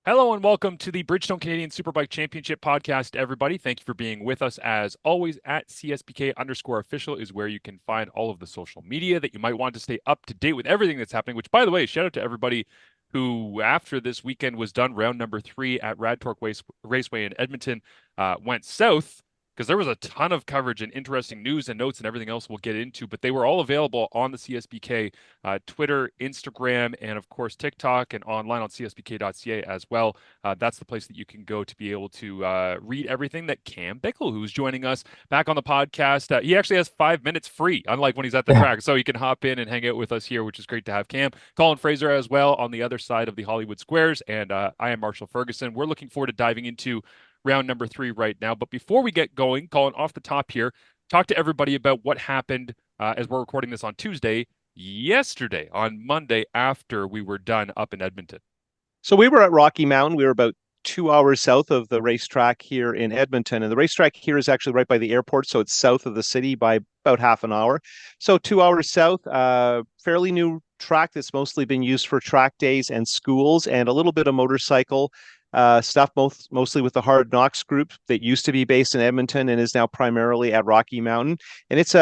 Hello and welcome to the Bridgestone Canadian Superbike Championship podcast, everybody. Thank you for being with us. As always, at CSBK_official is where you can find all of the social media that you might want to stay up to date with everything that's happening, which, by the way, shout out to everybody who, after this weekend was done, round number 3 at Rad Torque Raceway in Edmonton, went south because there was a ton of coverage and interesting news and notes and everything else we'll get into, but they were all available on the CSBK Twitter, Instagram, and of course TikTok and online on csbk.ca as well. That's the place that you can go to be able to read everything that Cam Bickle, who's joining us back on the podcast, he actually has 5 minutes free, unlike when he's at the Yeah. track. So he can hop in and hang out with us here, which is great to have Cam. Colin Fraser as well on the other side of the Hollywood Squares. And I am Marshall Ferguson. We're looking forward to diving into round number 3 right now. But before we get going, Colin, off the top here, talk to everybody about what happened as we're recording this on Tuesday, yesterday, on Monday, after we were done up in Edmonton. So we were at Rocky Mountain. We were about 2 hours south of the racetrack here in Edmonton. And the racetrack here is actually right by the airport. So it's south of the city by about half an hour. So 2 hours south, fairly new track that's mostly been used for track days and schools and a little bit of motorcycle stuff, mostly with the Hard Knocks group that used to be based in Edmonton and is now primarily at Rocky Mountain. And it's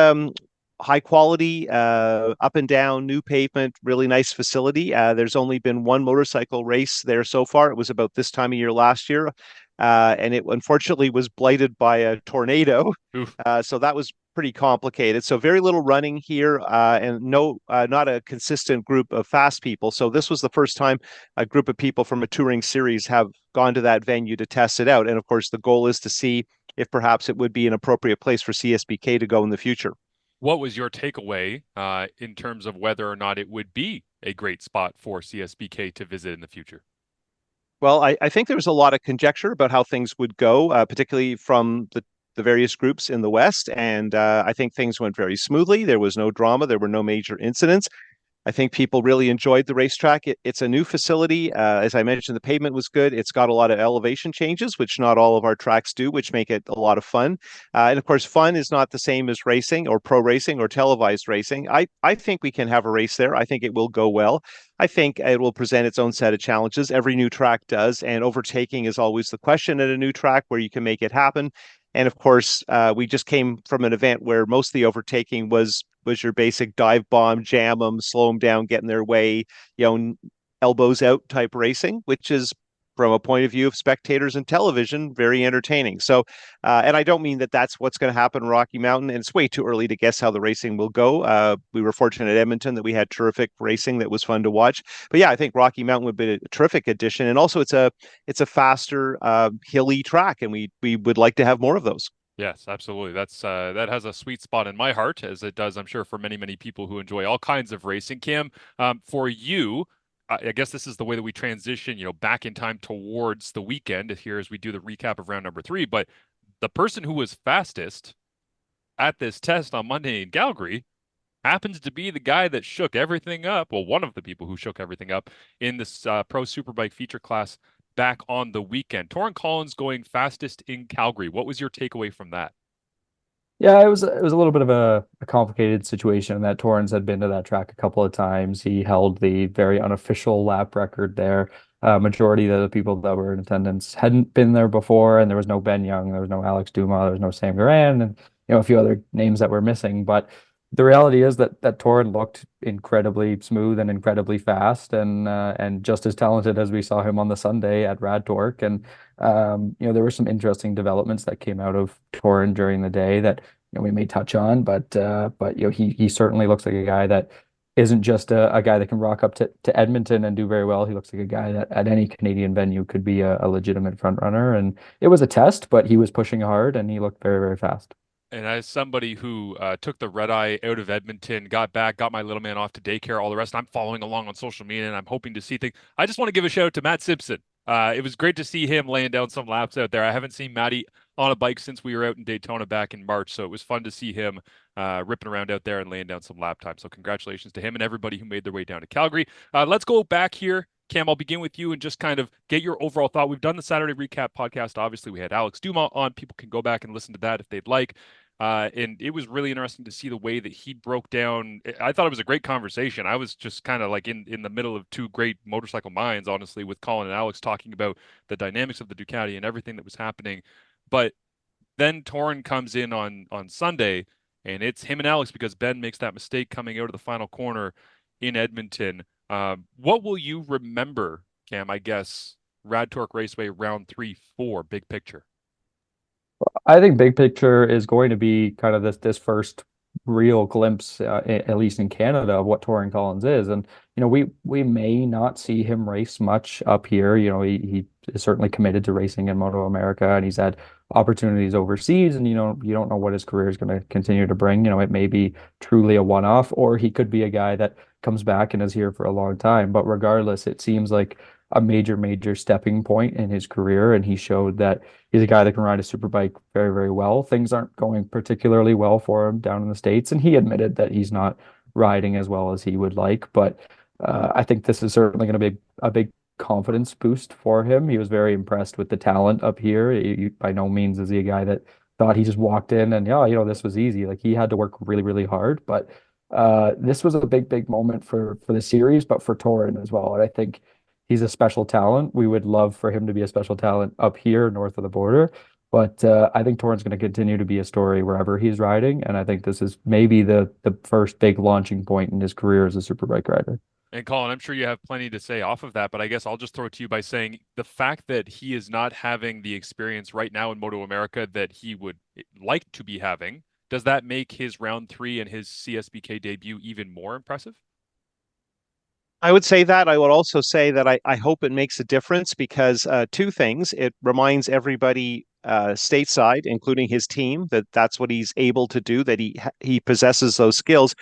high quality, up and down, new pavement, really nice facility. There's only been one motorcycle race there so far. It was about this time of year last year, and it unfortunately was blighted by a tornado. Oof. So that was pretty complicated. So very little running here, and not a consistent group of fast people. So this was the first time a group of people from a touring series have gone to that venue to test it out. And of course, the goal is to see if perhaps it would be an appropriate place for CSBK to go in the future. What was your takeaway in terms of whether or not it would be a great spot for CSBK to visit in the future? Well, I think there was a lot of conjecture about how things would go, particularly from the various groups in the West. And I think things went very smoothly. There was no drama, there were no major incidents. I think people really enjoyed the racetrack. It's a new facility. As I mentioned, the pavement was good. It's got a lot of elevation changes, which not all of our tracks do, which make it a lot of fun. And of course, fun is not the same as racing or pro racing or televised racing. I think we can have a race there. I think it will go well. I think it will present its own set of challenges. Every new track does. And overtaking is always the question at a new track where you can make it happen. And of course, we just came from an event where most of the overtaking was your basic dive bomb, jam them, slow them down, get in their way, elbows out type racing, which is from a point of view of spectators and television, very entertaining. So, and I don't mean that that's what's going to happen in Rocky Mountain. And it's way too early to guess how the racing will go. We were fortunate at Edmonton that we had terrific racing that was fun to watch. But yeah, I think Rocky Mountain would be a terrific addition. And also, it's a faster, hilly track, and we would like to have more of those. Yes, absolutely. That has a sweet spot in my heart, as it does, I'm sure, for many, many people who enjoy all kinds of racing. Cam, for you, I guess this is the way that we transition, back in time towards the weekend here as we do the recap of round number 3. But the person who was fastest at this test on Monday in Calgary happens to be the guy that shook everything up. Well, one of the people who shook everything up in this Pro Superbike feature class back on the weekend. Torren Collins going fastest in Calgary. What was your takeaway from that? Yeah, it was a little bit of a complicated situation that Torrens had been to that track a couple of times. He held the very unofficial lap record there. Majority of the people that were in attendance hadn't been there before, and there was no Ben Young, there was no Alex Duma, there was no Sam Garan, and a few other names that were missing. But the reality is that Torren looked incredibly smooth and incredibly fast, and just as talented as we saw him on the Sunday at Rad Torque. And there were some interesting developments that came out of Torren during the day that we may touch on, but he certainly looks like a guy that isn't just a guy that can rock up to Edmonton and do very well. He looks like a guy that at any Canadian venue could be a legitimate front runner. And it was a test, but he was pushing hard and he looked very, very fast. And as somebody who took the red eye out of Edmonton, got back, got my little man off to daycare, all the rest, I'm following along on social media and I'm hoping to see things. I just want to give a shout out to Matt Simpson. It was great to see him laying down some laps out there. I haven't seen Matty on a bike since we were out in Daytona back in March, so it was fun to see him ripping around out there and laying down some lap time. So congratulations to him and everybody who made their way down to Calgary. Let's go back here. Cam, I'll begin with you and just kind of get your overall thought. We've done the Saturday recap podcast. Obviously, we had Alex Duma on. People can go back and listen to that if they'd like. And it was really interesting to see the way that he broke down. I thought it was a great conversation. I was just kind of like in the middle of two great motorcycle minds, honestly, with Colin and Alex talking about the dynamics of the Ducati and everything that was happening. But then Torren comes in on Sunday, and it's him and Alex because Ben makes that mistake coming out of the final corner in Edmonton. What will you remember, Cam? I guess Rad Torque Raceway round 3, 4, big picture. I think big picture is going to be kind of this first real glimpse, at least in Canada, of what Torren Collins is. And we may not see him race much up here. He is certainly committed to racing in Moto America, and he's had opportunities overseas. And you don't know what his career is going to continue to bring. It may be truly a one-off, or he could be a guy that comes back and is here for a long time. But regardless, it seems like a major stepping point in his career, and he showed that he's a guy that can ride a superbike very, very well. Things aren't going particularly well for him down in the States, and he admitted that he's not riding as well as he would like. But I think this is certainly going to be a big confidence boost for him. He was very impressed with the talent up here. By no means is he a guy that thought he just walked in and, yeah, this was easy. Like, he had to work really, really hard. But this was a big moment for the series, but for Torren as well. And I think he's a special talent. We would love for him to be a special talent up here north of the border. But I think Torren's going to continue to be a story wherever he's riding. And I think this is maybe the first big launching point in his career as a superbike rider. And Colin, I'm sure you have plenty to say off of that, but I guess I'll just throw it to you by saying the fact that he is not having the experience right now in Moto America that he would like to be having, does that make his round 3 and his CSBK debut even more impressive? I would say that. I would also say that I hope it makes a difference because two things. It reminds everybody stateside, including his team, that that's what he's able to do, that he possesses those skills.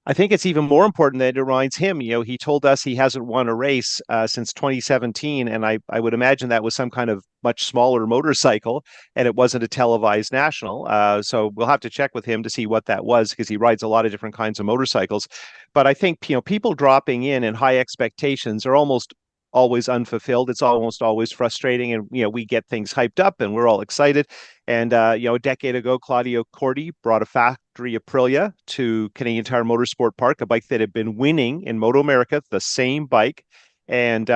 I think it's even more important that it reminds him, he told us he hasn't won a race since 2017. And I would imagine that was some kind of much smaller motorcycle and it wasn't a televised national. So we'll have to check with him to see what that was because he rides a lot of different kinds of motorcycles. But I think, people dropping in and high expectations are almost always unfulfilled. It's almost always frustrating. And, we get things hyped up and we're all excited. And, a decade ago, Claudio Corti brought a factory Aprilia to Canadian Tire Motorsport Park, a bike that had been winning in Moto America, the same bike, and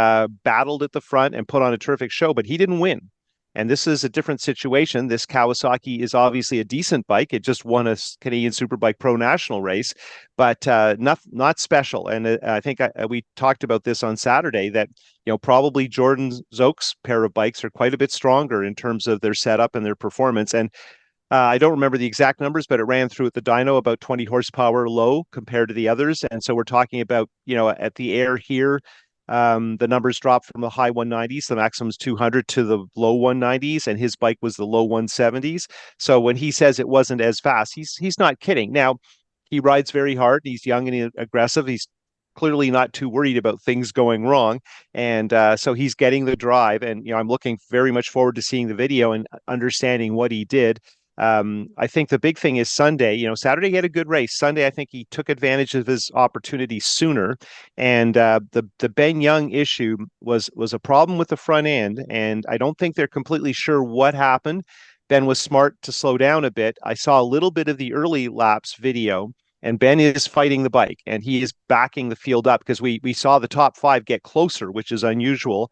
battled at the front and put on a terrific show, but he didn't win. And this is a different situation. This Kawasaki is obviously a decent bike. It just won a Canadian Superbike Pro National race, but not special. And I think we talked about this on Saturday that probably Jordan Szoke's pair of bikes are quite a bit stronger in terms of their setup and their performance. And I don't remember the exact numbers, but it ran through at the dyno about 20 horsepower low compared to the others. And so we're talking about at the air here. The numbers dropped from the high 190s, the maximum is 200 to the low 190s, and his bike was the low 170s. So when he says it wasn't as fast, he's not kidding. Now, he rides very hard. He's young and aggressive. He's clearly not too worried about things going wrong. And so he's getting the drive. And, I'm looking very much forward to seeing the video and understanding what he did. I think the big thing is Sunday. Saturday he had a good race. Sunday, I think he took advantage of his opportunity sooner. And the Ben Young issue was a problem with the front end, and I don't think they're completely sure what happened. Ben was smart to slow down a bit. I saw a little bit of the early laps video, and Ben is fighting the bike and he is backing the field up because we saw the top 5 get closer, which is unusual,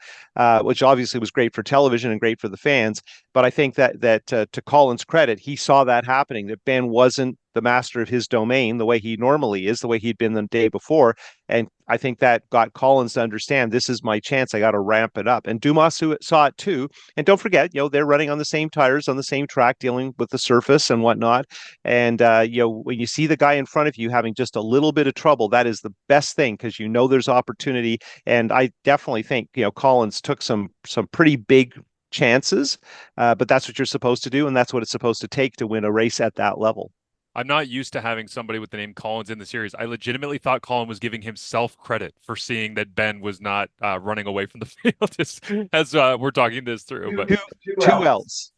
which obviously was great for television and great for the fans. But I think that to Colin's credit, he saw that happening, that Ben wasn't the master of his domain the way he normally is, the way he'd been the day before. And I think that got Collins to understand this is my chance. I got to ramp it up. And Duma saw it too. And don't forget, they're running on the same tires on the same track, dealing with the surface and whatnot. And, when you see the guy in front of you having just a little bit of trouble, that is the best thing because there's opportunity. And I definitely think, Collins took some pretty big chances, but that's what you're supposed to do. And that's what it's supposed to take to win a race at that level. I'm not used to having somebody with the name Collins in the series. I legitimately thought Colin was giving himself credit for seeing that Ben was not running away from the field as we're talking this through. But two L's.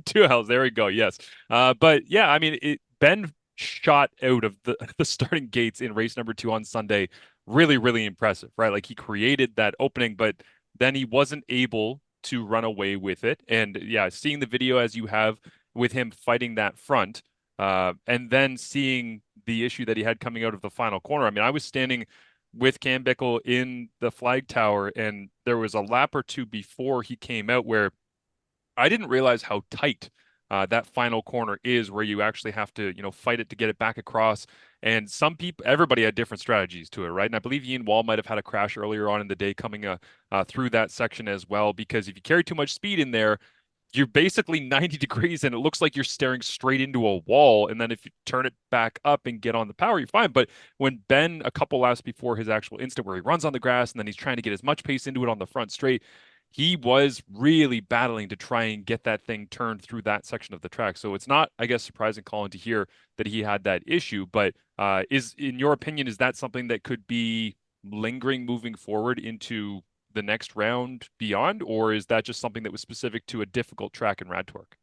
2 L's. There we go. Yes. But yeah, I mean, Ben shot out of the starting gates in race number 2 on Sunday. Really, really impressive, right? Like he created that opening, but then he wasn't able to run away with it. And yeah, seeing the video as you have with him fighting that front, And then seeing the issue that he had coming out of the final corner. I mean, I was standing with Cam Bickle in the flag tower, and there was a lap or two before he came out where I didn't realize how tight that final corner is, where you actually have to, fight it to get it back across. And some people, everybody had different strategies to it, right? And I believe Ian Wall might have had a crash earlier on in the day coming through that section as well, because if you carry too much speed in there, you're basically 90 degrees and it looks like you're staring straight into a wall. And then if you turn it back up and get on the power, you're fine. But when Ben, a couple laps before his actual instant where he runs on the grass and then he's trying to get as much pace into it on the front straight, he was really battling to try and get that thing turned through that section of the track. So it's not, I guess, surprising, Colin, to hear that he had that issue. But in your opinion, is that something that could be lingering moving forward into the next round beyond, or is that just something that was specific to a difficult track in Rad Torque?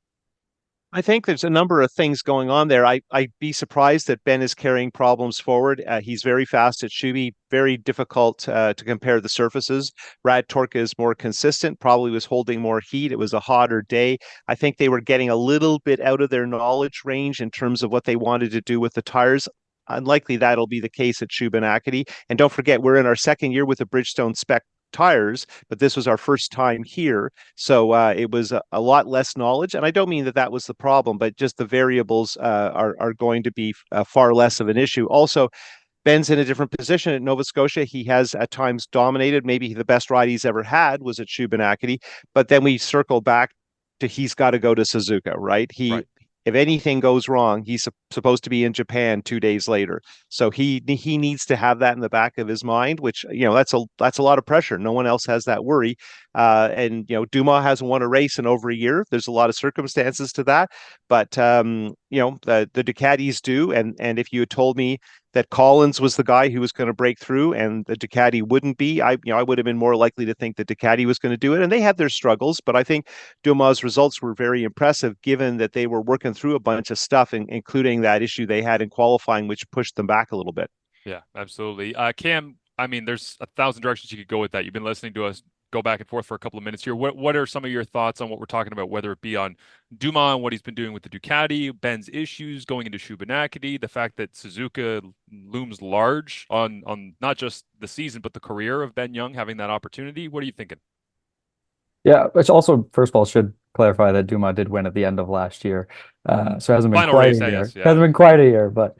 I think there's a number of things going on there. I'd be surprised that Ben is carrying problems forward. He's very fast at Shuby, very difficult to compare the surfaces. Rad Torque is more consistent, probably was holding more heat. It was a hotter day. I think they were getting a little bit out of their knowledge range in terms of what they wanted to do with the tires. Unlikely that'll be the case at Shubenacadie. And don't forget, we're in our second year with the Bridgestone spec tires, but this was our first time here. So it was a lot less knowledge. And I don't mean that that was the problem, but just the variables are going to be far less of an issue. Also, Ben's in a different position at Nova Scotia. He has at times dominated. Maybe the best ride he's ever had was at Shubenacadie, but then we circle back to he's got to go to Suzuka, right? Right. If anything goes wrong, he's supposed to be in Japan 2 days later. So he needs to have that in the back of his mind, which that's a lot of pressure. No one else has that worry. And Duma hasn't won a race in over a year. There's a lot of circumstances to that, but the Ducatis do. And if you had told me that Collins was the guy who was going to break through and the Ducati wouldn't be, I would have been more likely to think that Ducati was going to do it. And they had their struggles, but I think Duma's results were very impressive given that they were working through a bunch of stuff, including that issue they had in qualifying, which pushed them back a little bit. Yeah, absolutely. Cam, I mean, there's 1,000 directions you could go with that. You've been listening to us go back and forth for a couple of minutes here. What are some of your thoughts on what we're talking about, whether it be on Duma and what he's been doing with the Ducati, Ben's issues going into Shubenacadie, the fact that Suzuka looms large on not just the season but the career of Ben Young having that opportunity? What are you thinking? Yeah, which also, first of all, should clarify that Duma did win at the end of last year. So it hasn't been Final quite race, a I year. guess. It hasn't been quite a year, but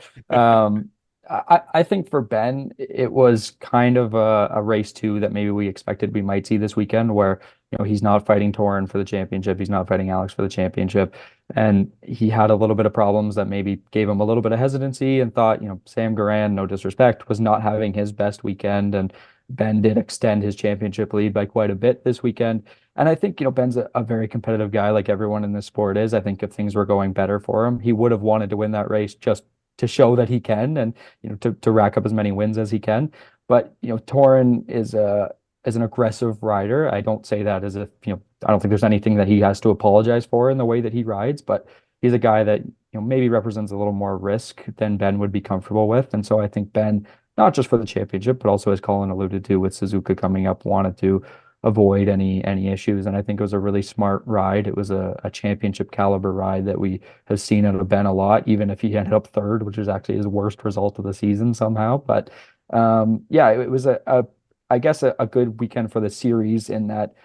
I think for Ben, it was kind of a race two that maybe we expected we might see this weekend, where he's not fighting Torren for the championship, he's not fighting Alex for the championship, and he had a little bit of problems that maybe gave him a little bit of hesitancy and thought, Sam Garand, no disrespect, was not having his best weekend, and Ben did extend his championship lead by quite a bit this weekend. And I think, Ben's a very competitive guy, like everyone in this sport is. I think if things were going better for him, he would have wanted to win that race just to show that he can, and to rack up as many wins as he can. But Torren is an aggressive rider. I don't say that as if I don't think there's anything that he has to apologize for in the way that he rides, but he's a guy that maybe represents a little more risk than Ben would be comfortable with. And so I think Ben, not just for the championship, but also as Colin alluded to with Suzuka coming up, wanted to avoid any issues. And I think it was a really smart ride. It was a championship caliber ride that we have seen out of Ben a lot, even if he ended up third, which is actually his worst result of the season somehow. But yeah, it was I guess a good weekend for the series in that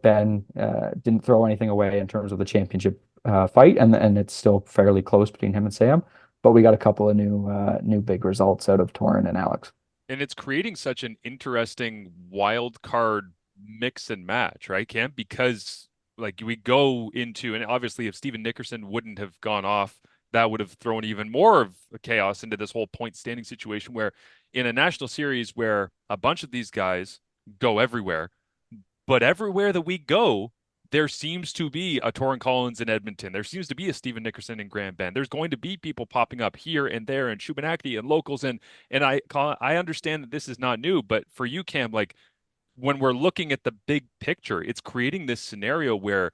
Ben didn't throw anything away in terms of the championship fight, and it's still fairly close between him and Sam. But we got a couple of new big results out of Torren and Alex. And it's creating such an interesting wild card mix and match, right, Cam? Because like we go into, and obviously if Steven Nickerson wouldn't have gone off, that would have thrown even more of chaos into this whole point standing situation, where in a national series where a bunch of these guys go everywhere, but everywhere that we go, there seems to be a Torren Collins in Edmonton. There seems to be a Steven Nickerson in Grand Bend. There's going to be people popping up here and there and Shubenacadie and locals. And I understand that this is not new, but for you, Cam, like when we're looking at the big picture, it's creating this scenario where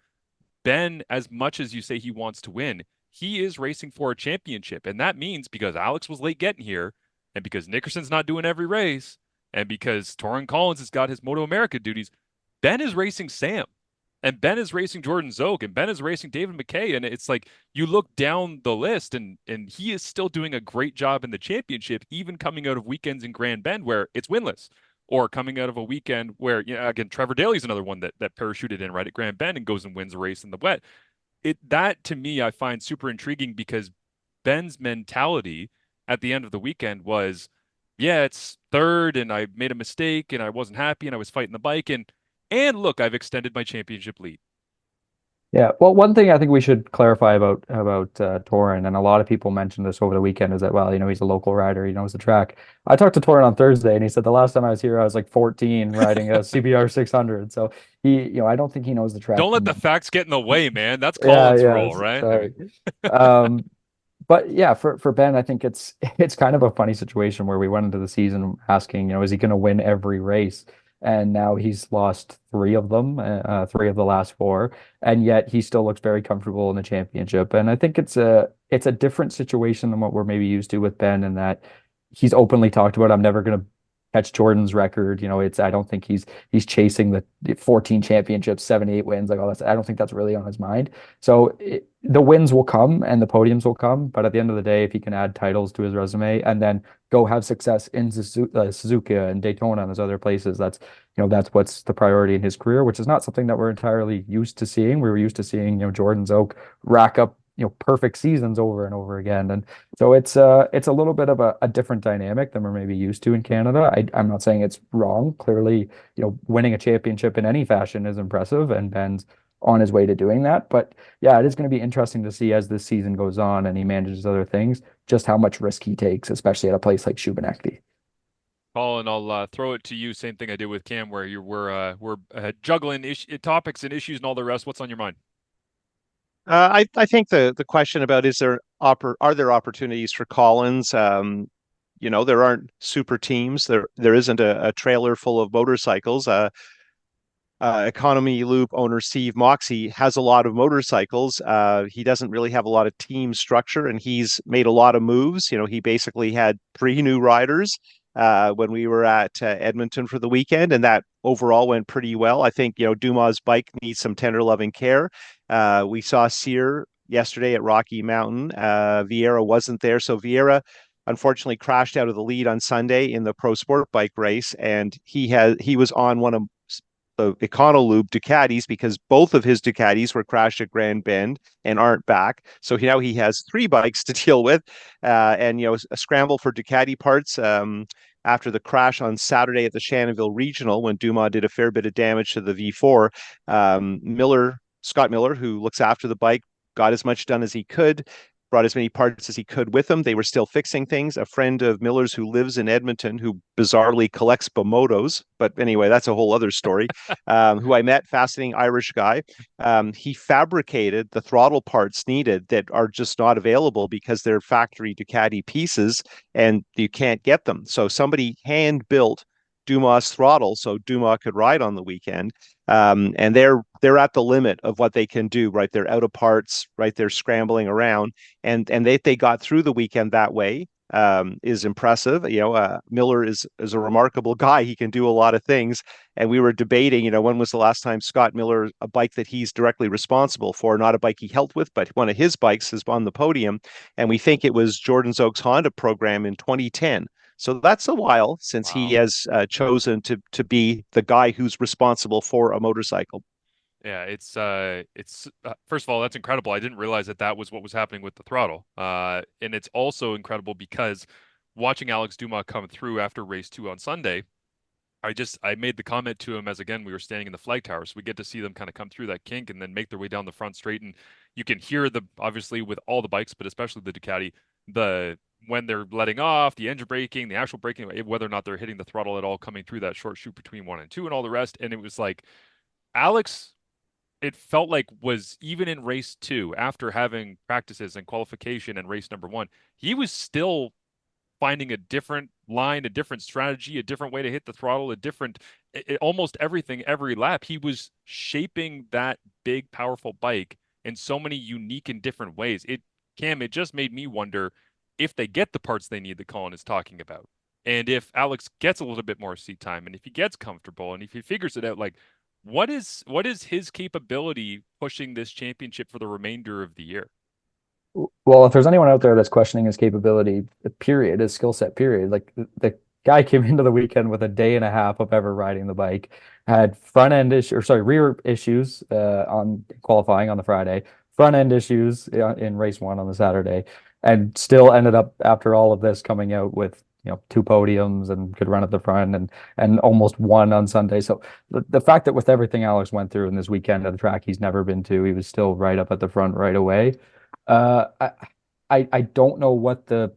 Ben, as much as you say he wants to win, he is racing for a championship. And that means because Alex was late getting here, and because Nickerson's not doing every race, and because Torren Collins has got his Moto America duties, Ben is racing Sam. And Ben is racing Jordan Szoke, and Ben is racing David McKay. And it's like you look down the list, and he is still doing a great job in the championship, even coming out of weekends in Grand Bend where it's winless, or coming out of a weekend where, again, Trevor Daly's another one that parachuted in right at Grand Bend and goes and wins a race in the wet. That to me I find super intriguing, because Ben's mentality at the end of the weekend was, yeah, it's third and I made a mistake and I wasn't happy and I was fighting the bike, and look, I've extended my championship lead. Yeah, well, one thing I think we should clarify about Torren, and a lot of people mentioned this over the weekend, is that, well, he's a local rider, he knows the track. I talked to Torren on Thursday, and he said the last time I was here, I was like 14 riding a CBR 600. So I don't think he knows the track. Don't let the facts get in the way, man. That's Yeah, Colin's yeah, role, right? sorry. Um, but yeah, for Ben, I think it's kind of a funny situation where we went into the season asking, is he going to win every race? And now he's lost three of them, three of the last four, and yet he still looks very comfortable in the championship. And I think it's a different situation than what we're maybe used to with Ben, in that he's openly talked about, I'm never going to catch Jordan's record. I don't think he's chasing the 14 championships, 78 wins, like all that. I don't think that's really on his mind. So the wins will come and the podiums will come, but at the end of the day, if he can add titles to his resume and then go have success in Suzuka and Daytona and those other places, that's what's the priority in his career, which is not something that we're entirely used to seeing. We were used to seeing, Jordan Szoke rack up, perfect seasons over and over again. And so it's a little bit of a different dynamic than we're maybe used to in Canada. I'm not saying it's wrong. Clearly, winning a championship in any fashion is impressive, and Ben's on his way to doing that. But yeah, it is going to be interesting to see as this season goes on and he manages other things, just how much risk he takes, especially at a place like Shubenacadie. Colin, I'll throw it to you. Same thing I did with Cam, where we're juggling topics and issues and all the rest. What's on your mind? I think the question about are there opportunities for Collins? There aren't super teams. There isn't a trailer full of motorcycles. Economy Loop owner Steve Moxey has a lot of motorcycles. He doesn't really have a lot of team structure, and he's made a lot of moves. He basically had three new riders when we were at Edmonton for the weekend, and that overall went pretty well. I think, Duma's bike needs some tender loving care. We saw Sear yesterday at Rocky Mountain. Vieira wasn't there, so Vieira unfortunately crashed out of the lead on Sunday in the Pro Sport Bike race, and he was on one of the Econoloop Ducatis, because both of his Ducatis were crashed at Grand Bend and aren't back. So now he has three bikes to deal with, and a scramble for Ducati parts after the crash on Saturday at the Shannonville Regional, when Duma did a fair bit of damage to the V4. Scott Miller, who looks after the bike, got as much done as he could, brought as many parts as he could with him. They were still fixing things. A friend of Miller's who lives in Edmonton, who bizarrely collects Bomotos, but anyway, that's a whole other story, who I met, fascinating Irish guy. He fabricated the throttle parts needed that are just not available because they're factory Ducati pieces and you can't get them. So somebody hand built Dumas throttle so Duma could ride on the weekend. And they're at the limit of what they can do, right? They're out of parts, right? They're scrambling around, and they got through the weekend that way, is impressive. Miller is a remarkable guy. He can do a lot of things. And we were debating, when was the last time Scott Miller, a bike that he's directly responsible for, not a bike he helped with, but one of his bikes, is on the podium. And we think it was Jordan Szoke's Honda program in 2010. So that's a while since he has chosen to be the guy who's responsible for a motorcycle. Yeah, it's first of all, that's incredible. I didn't realize that was what was happening with the throttle. And it's also incredible because watching Alex Duma come through after race 2 on Sunday, I made the comment to him as, again, we were standing in the flag tower, so we get to see them kind of come through that kink and then make their way down the front straight, and you can hear obviously with all the bikes, but especially the Ducati, when they're letting off, the engine braking, the actual braking, whether or not they're hitting the throttle at all, coming through that short shoot between 1 and 2 and all the rest. And it was like Alex, it felt like, was even in race 2, after having practices and qualification and race number 1, he was still finding a different line, a different strategy, a different way to hit the throttle, almost everything every lap. He was shaping that big, powerful bike in so many unique and different ways. It just made me wonder if they get the parts they need that Colin is talking about. And if Alex gets a little bit more seat time, and if he gets comfortable, and if he figures it out, like, What is his capability pushing this championship for the remainder of the year? Well, if there's anyone out there that's questioning his capability, period, his skill set, period, like the guy came into the weekend with a day and a half of ever riding the bike, had front end issue, or sorry, rear issues on qualifying on the Friday, front end issues in race one on the Saturday, and still ended up after all of this coming out with two podiums and could run at the front and almost won on Sunday. So the fact that with everything Alex went through in this weekend at the track he's never been to, he was still right up at the front right away. Uh, I, I don't know what the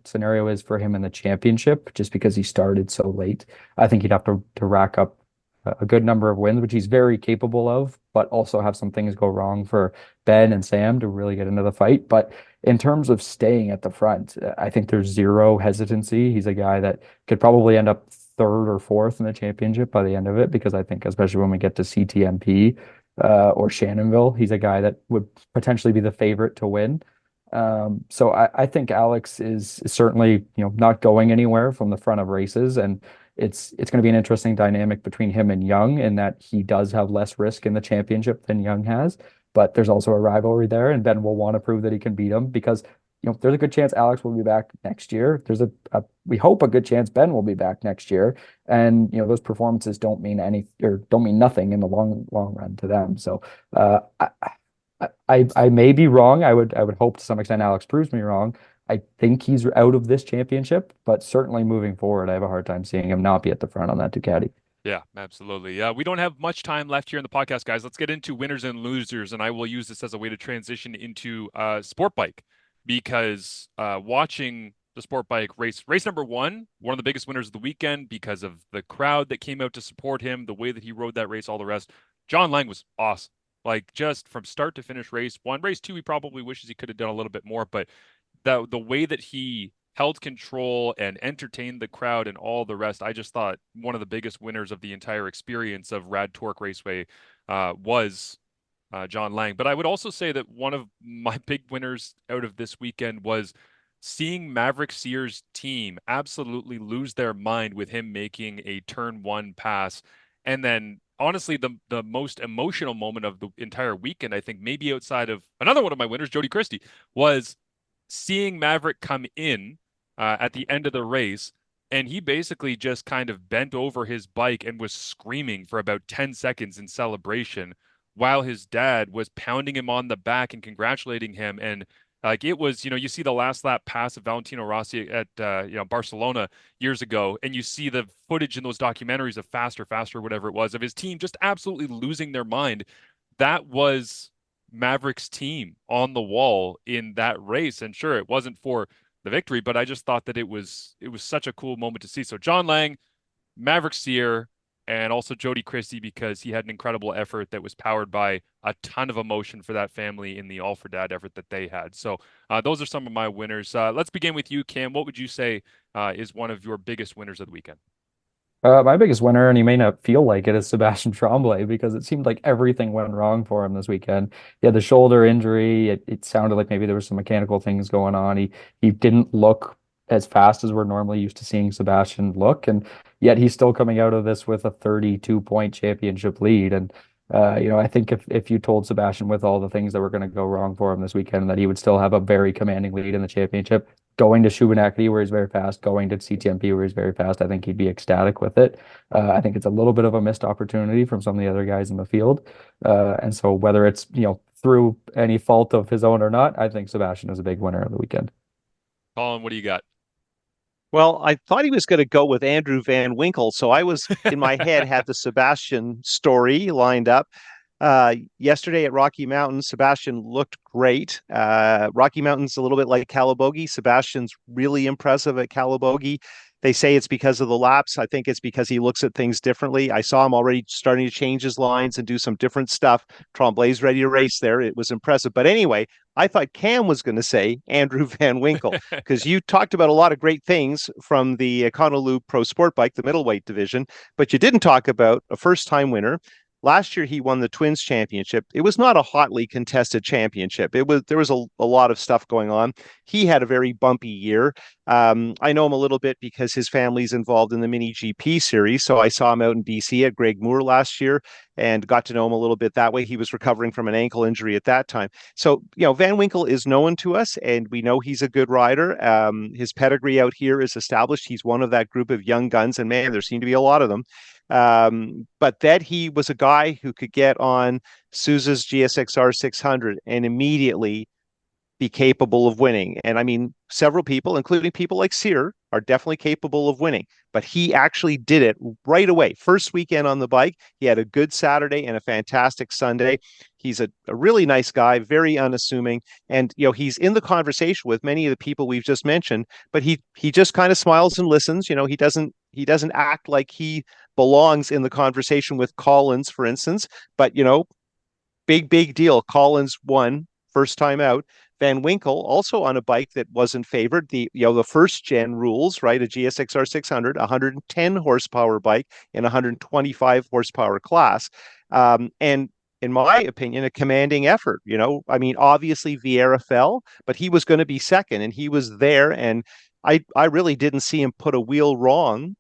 scenario is for him in the championship, just because he started so late. I think he'd have to rack up a good number of wins, which he's very capable of, but also have some things go wrong for Ben and Sam to really get into the fight. But in terms of staying at the front, I think there's zero hesitancy. He's a guy that could probably end up third or fourth in the championship by the end of it, because I think especially when we get to CTMP or Shannonville, he's a guy that would potentially be the favorite to win. So I think Alex is certainly, not going anywhere from the front of races, and it's going to be an interesting dynamic between him and Young in that he does have less risk in the championship than Young has, but there's also a rivalry there, and Ben will want to prove that he can beat him because there's a good chance Alex will be back next year. There's we hope a good chance Ben will be back next year, and those performances don't mean don't mean nothing in the long run to them. So I may be wrong. I would hope to some extent Alex proves me wrong. I think he's out of this championship, but certainly moving forward, I have a hard time seeing him not be at the front on that Ducati. Yeah, absolutely. Yeah, we don't have much time left here in the podcast, guys. Let's get into winners and losers, and I will use this as a way to transition into sport bike, because watching the sport bike race number one of the biggest winners of the weekend because of the crowd that came out to support him, the way that he rode that race, all the rest. John Lang was awesome. Like, just from start to finish, race one. Race two, he probably wishes he could have done a little bit more, but the way that he held control and entertained the crowd and all the rest, I just thought one of the biggest winners of the entire experience of Rad Torque Raceway was John Lang. But I would also say that one of my big winners out of this weekend was seeing Maverick Sears' team absolutely lose their mind with him making a turn one pass. And then honestly, the most emotional moment of the entire weekend, I think maybe outside of another one of my winners, Jody Christie, was seeing Maverick come in at the end of the race, and he basically just kind of bent over his bike and was screaming for about 10 seconds in celebration while his dad was pounding him on the back and congratulating him. And like, it was, you see the last lap pass of Valentino Rossi at Barcelona years ago, and you see the footage in those documentaries of Faster, whatever it was, of his team just absolutely losing their mind. That was Maverick's team on the wall in that race. And sure, it wasn't for the victory, but I just thought that it was such a cool moment to see. So John Lang, Maverick Sear, and also Jody Christie, because he had an incredible effort that was powered by a ton of emotion for that family in the All for Dad effort that they had. So those are some of my winners. Let's begin with you, Cam. What would you say is one of your biggest winners of the weekend? My biggest winner, and he may not feel like it, is Sebastian Tremblay, because it seemed like everything went wrong for him this weekend. He had the shoulder injury. It sounded like maybe there was some mechanical things going on. He didn't look as fast as we're normally used to seeing Sebastian look, and yet he's still coming out of this with a 32-point championship lead. And I think if you told Sebastian, with all the things that were going to go wrong for him this weekend, that he would still have a very commanding lead in the championship, going to Shubenacadie where he's very fast, going to CTMP where he's very fast, I think he'd be ecstatic with it. I think it's a little bit of a missed opportunity from some of the other guys in the field. And so whether it's, through any fault of his own or not, I think Sebastian is a big winner of the weekend. Colin, what do you got? Well, I thought he was going to go with Andrew Van Winkle, so I was in my head had the Sebastian story lined up. Yesterday at Rocky Mountain, Sebastian looked great. Rocky Mountain's a little bit like Calabogie. Sebastian's really impressive at Calabogie. They say it's because of the laps. I think it's because he looks at things differently. I saw him already starting to change his lines and do some different stuff. Tremblay's ready to race there. It was impressive. But anyway, I thought Cam was going to say Andrew Van Winkle, because you talked about a lot of great things from the Econo Pro Sport Bike, the middleweight division, but you didn't talk about a first-time winner, Last year he won the Twins championship. It was not a hotly contested championship. There was a lot of stuff going on. He had a very bumpy year. I know him a little bit because his family's involved in the Mini GP series. So I saw him out in BC at Greg Moore last year and got to know him a little bit that way. He was recovering from an ankle injury at that time. So, Van Winkle is known to us and we know he's a good rider. His pedigree out here is established. He's one of that group of young guns, and man, there seem to be a lot of them. But that he was a guy who could get on Souza's GSXR 600 and immediately be capable of winning. And I mean, several people, including people like Sear, are definitely capable of winning. But he actually did it right away. First weekend on the bike, he had a good Saturday and a fantastic Sunday. He's a really nice guy, very unassuming. And, he's in the conversation with many of the people we've just mentioned, but he just kind of smiles and listens. He doesn't act like he belongs in the conversation with Collins, for instance. But, big deal. Collins won first time out. Van Winkle also on a bike that wasn't favored. The first gen rules, right? A GSXR 600, 110 horsepower bike in 125 horsepower class. And in my opinion, a commanding effort. I mean, obviously Vieira fell, but he was going to be second and he was there. And I really didn't see him put a wheel wrong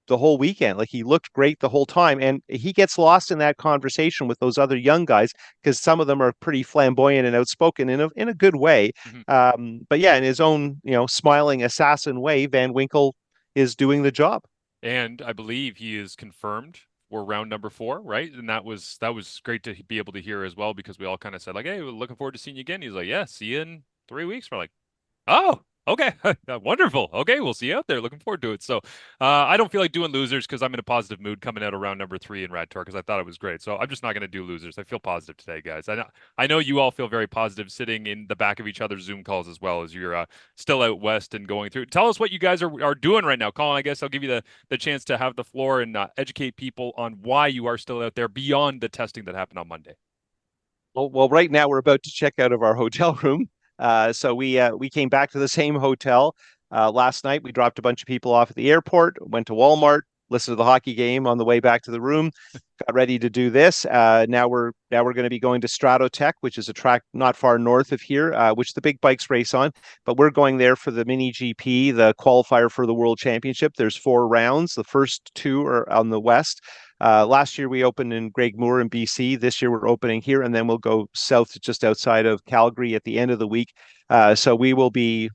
the whole weekend. Like, he looked great the whole time, and he gets lost in that conversation with those other young guys because some of them are pretty flamboyant and outspoken in a good way. But yeah, in his own smiling assassin way, Van Winkle is doing the job. And I believe he is confirmed for round number 4, right? And that was great to be able to hear as well, because we all kind of said like, "Hey, we're looking forward to seeing you again." He's like, "Yeah, see you in 3 weeks." We're like, "Oh, okay, wonderful. Okay, we'll see you out there. Looking forward to it." So I don't feel like doing losers because I'm in a positive mood coming out of round number 3 in Rad Torque because I thought it was great. So I'm just not going to do losers. I feel positive today, guys. I know you all feel very positive sitting in the back of each other's Zoom calls as well as you're still out west and going through. Tell us what you guys are doing right now. Colin, I guess I'll give you the chance to have the floor and educate people on why you are still out there beyond the testing that happened on Monday. Well, right now we're about to check out of our hotel room. So we came back to the same hotel last night. We dropped a bunch of people off at the airport, went to Walmart, listened to the hockey game on the way back to the room, got ready to do this. Now we're going to be going to Stratotech, which is a track not far north of here, which the big bikes race on. But we're going there for the Mini GP, the qualifier for the World Championship. There's 4 rounds. The first 2 are on the west. Last year we opened in Greg Moore in BC. This year we're opening here, and then we'll go south just outside of Calgary at the end of the week. So we will be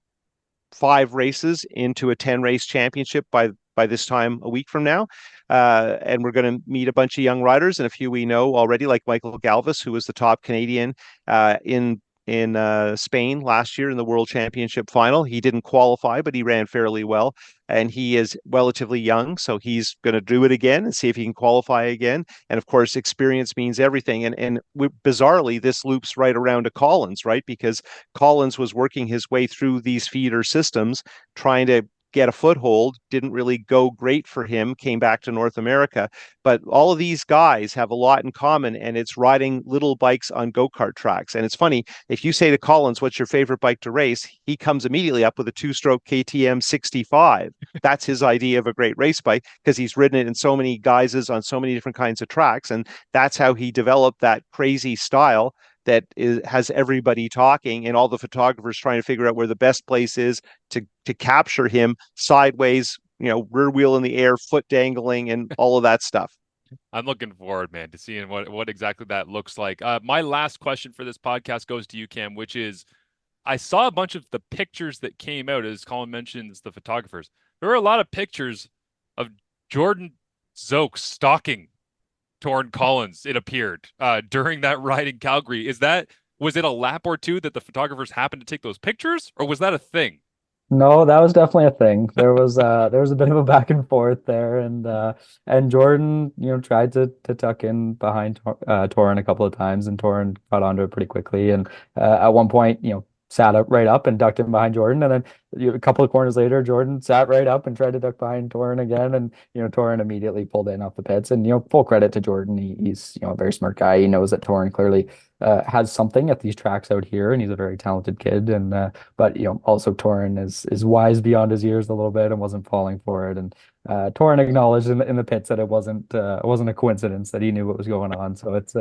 5 races into a 10 race championship by this time a week from now. And we're going to meet a bunch of young riders and a few we know already, like Michael Galvis, who was the top Canadian in Spain last year in the World Championship final. He didn't qualify, but he ran fairly well. And he is relatively young, so he's going to do it again and see if he can qualify again. And of course, experience means everything. And bizarrely, this loops right around to Collins, right? Because Collins was working his way through these feeder systems, trying to get a foothold. Didn't really go great for him, came back to North America. But all of these guys have a lot in common, and it's riding little bikes on go-kart tracks. And it's funny, if you say to Collins, "What's your favorite bike to race?" he comes immediately up with a 2-stroke KTM 65. That's his idea of a great race bike, because he's ridden it in so many guises on so many different kinds of tracks. And that's how he developed that crazy style that has everybody talking and all the photographers trying to figure out where the best place is to capture him sideways, rear wheel in the air, foot dangling, and all of that stuff. I'm looking forward, man, to seeing what exactly that looks like. My last question for this podcast goes to you, Cam, which is, I saw a bunch of the pictures that came out, as Colin mentions, the photographers. There were a lot of pictures of Jordan Szoke stalking Torren Collins, it appeared, during that ride in Calgary. Was it a lap or two that the photographers happened to take those pictures, or was that a thing? No, that was definitely a thing. There was a bit of a back and forth there, and Jordan, tried to tuck in behind Torren a couple of times, and Torren got onto it pretty quickly. And at one point, sat up right up and ducked in behind Jordan, and then a couple of corners later, Jordan sat right up and tried to duck behind Torren again, and Torren immediately pulled in off the pits. And full credit to Jordan, he's a very smart guy. He knows that Torren clearly has something at these tracks out here, and he's a very talented kid. And but also Torren is wise beyond his years a little bit and wasn't falling for it. And Torren acknowledged in the pits that it wasn't a coincidence that he knew what was going on. So it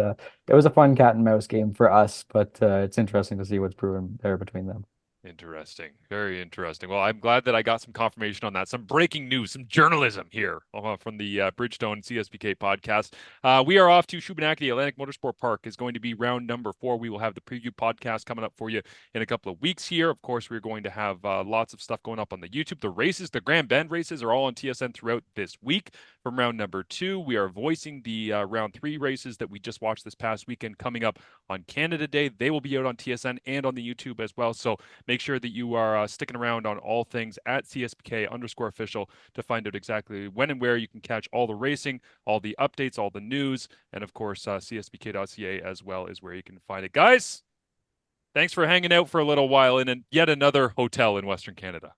was a fun cat and mouse game for us, but it's interesting to see what's proven there between them. Interesting. Very interesting. Well, I'm glad that I got some confirmation on that. Some breaking news, some journalism here from the Bridgestone CSBK podcast. We are off to Shubenacadie. Atlantic Motorsport Park is going to be round number 4. We will have the preview podcast coming up for you in a couple of weeks here. Of course, we're going to have lots of stuff going up on the YouTube. The races, the Grand Bend races are all on TSN throughout this week from round number 2. We are voicing the round 3 races that we just watched this past weekend coming up on Canada Day. They will be out on TSN and on the YouTube as well. So make sure that you are sticking around on all things at CSBK_official to find out exactly when and where you can catch all the racing, all the updates, all the news, and of course, CSBK.ca as well is where you can find it. Guys, thanks for hanging out for a little while in yet another hotel in Western Canada.